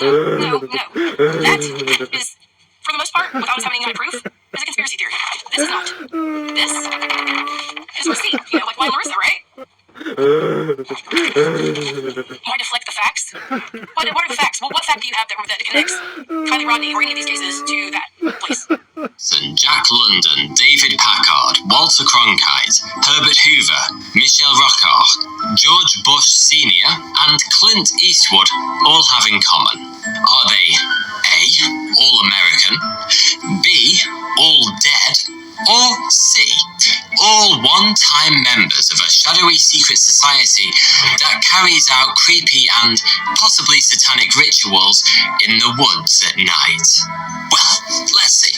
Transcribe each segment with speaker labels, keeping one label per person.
Speaker 1: No. That is, for the most part, without us having any proof, is a conspiracy theory. This is not. This is receipt. Like Lionel Larissa, right? Why deflect the facts? What are the facts? Well, what fact do you have that connects Kylie Rodney or any of these cases to that place?
Speaker 2: Jack London, David Packard, Walter Cronkite, Herbert Hoover, Michel Rocard, George Bush Sr. and Clint Eastwood all have in common? Are they A, all American, B, all dead, or C, all one-time members of a shadowy secret society that carries out creepy and possibly satanic rituals in the woods at night? Well, let's see.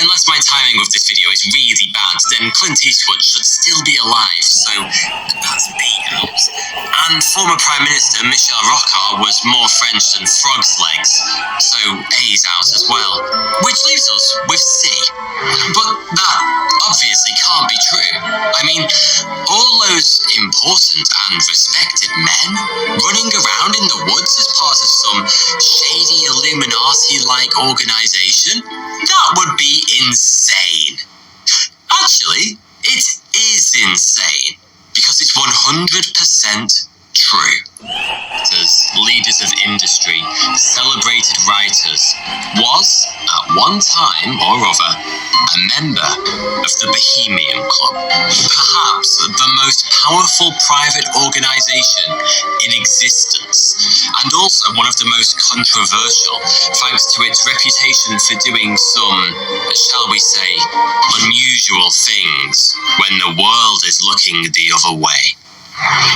Speaker 2: Unless my timing with this video is really bad, then Clint Eastwood should still be alive, so that's B out. And former Prime Minister Michel Rocard was more French than frog's legs, so A's out as well, which leaves us with C. But that obviously can't be true. I mean, all those important and respected men running around in the woods as part of some shady Illuminati-like organization? That would be insane. Actually, it is insane, because it's 100% true. Leaders of industry, celebrated writers, was, at one time or other, a member of the Bohemian Club, perhaps the most powerful private organization in existence, and also one of the most controversial, thanks to its reputation for doing some, shall we say, unusual things when the world is looking the other way.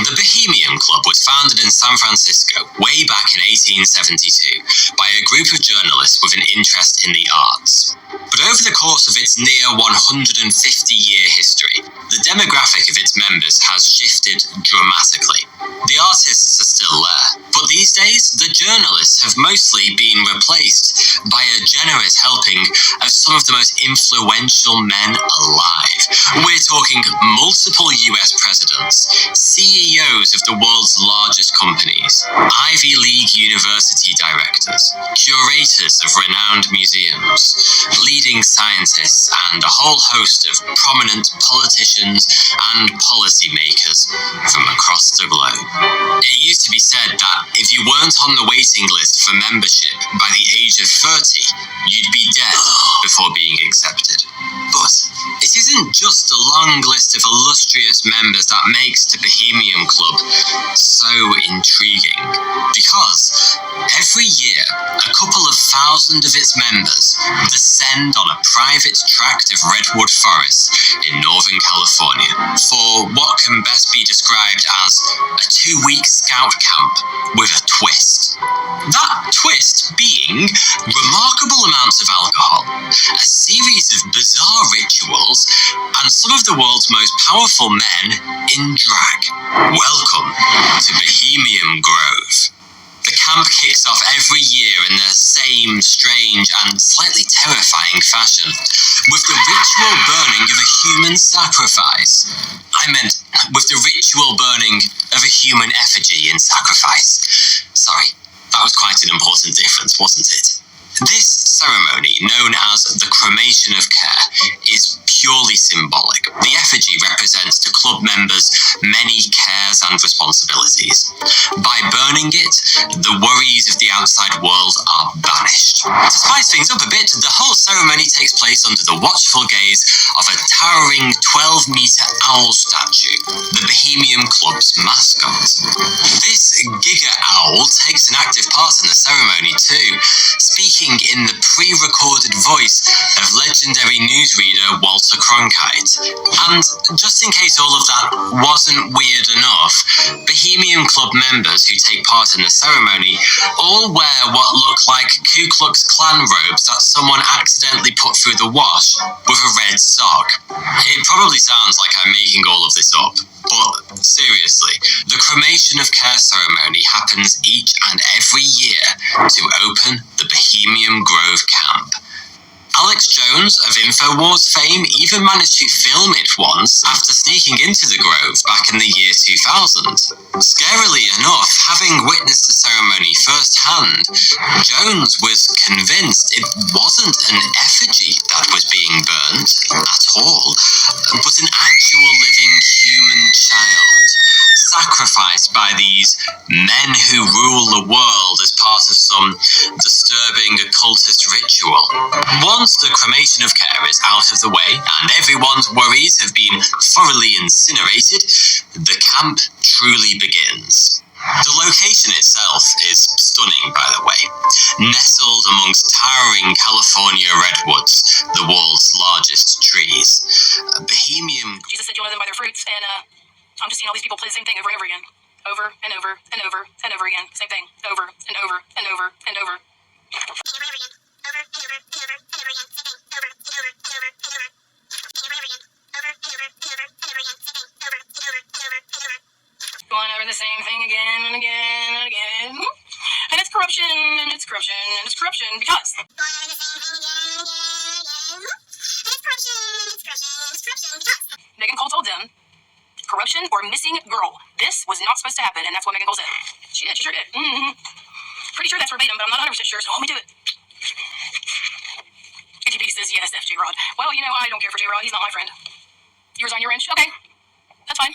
Speaker 2: The Bohemian Club was founded in San Francisco way back in 1872 by a group of journalists with an interest in the arts. But over the course of its near 150-year history, the demographic of its members has shifted dramatically. The artists are still there, but these days the journalists have mostly been replaced by a generous helping of some of the most influential men alive. We're talking multiple US presidents, CEOs of the world's largest companies, Ivy League university directors, curators of renowned museums, leading scientists, and a whole host of prominent politicians and policymakers from across the globe. It used to be said that if you weren't on the waiting list for membership by the age of 30, you'd be dead before being accepted. But it isn't just a long list of illustrious members that makes the Bohemian Club so intriguing, because every year a couple of thousand of its members descend on a private tract of redwood forest in Northern California for what can best be described as a 2-week scout camp with a twist. That twist being remarkable amounts of alcohol, a series of bizarre rituals, and some of the world's most powerful men in drag. Welcome to Bohemian Grove. The camp kicks off every year in the same strange and slightly terrifying fashion, with the ritual burning of a human sacrifice. I meant with the ritual burning of a human effigy in sacrifice. Sorry, that was quite an important difference, wasn't it? This ceremony, known as the cremation of care, is purely symbolic. The effigy represents the club members' many cares and responsibilities. By burning it, the worries of the outside world are banished. To spice things up a bit, the whole ceremony takes place under the watchful gaze of a towering 12-meter owl statue, the Bohemian Club's mascot. This giga owl takes an active part in the ceremony too, speaking in the pre-recorded voice of legendary newsreader Walter Cronkite. And just in case all of that wasn't weird enough, Bohemian Club members who take part in the ceremony all wear what look like Ku Klux Klan robes that someone accidentally put through the wash with a red sock. It probably sounds like I'm making all of this up, but seriously, the cremation of care ceremony happens each and every year to open the Bohemian Grove camp. Alex Jones of InfoWars fame even managed to film it once after sneaking into the grove back in the year 2000. Scarily enough, having witnessed the ceremony firsthand, Jones was convinced it wasn't an effigy that was being burnt at all, but an actual living human child, sacrificed by these men who rule the world as part of some disturbing occultist ritual. Once the cremation of care is out of the way and everyone's worries have been thoroughly incinerated, the camp truly begins. The location itself is stunning, by the way, nestled amongst towering California redwoods, the world's largest trees. Bohemian...
Speaker 1: Jesus said you'll know them by their fruits, and I'm just seeing all these people play the same thing over and over again. Over and over and over and over again. Same thing. Over and over and over and over. Going over the same thing again and again and again. And it's corruption, and it's corruption, and it's corruption because... Megan Cole told them, corruption or missing girl. This was not supposed to happen, and that's what Megan Cole said. She did, she sure did. Pretty sure that's verbatim, but I'm not 100% sure, so hold me to it. FGB says yes, FJ Rod. Well, you know, I don't care for J Rod. He's not my friend. Yours on your ranch? Okay. That's fine.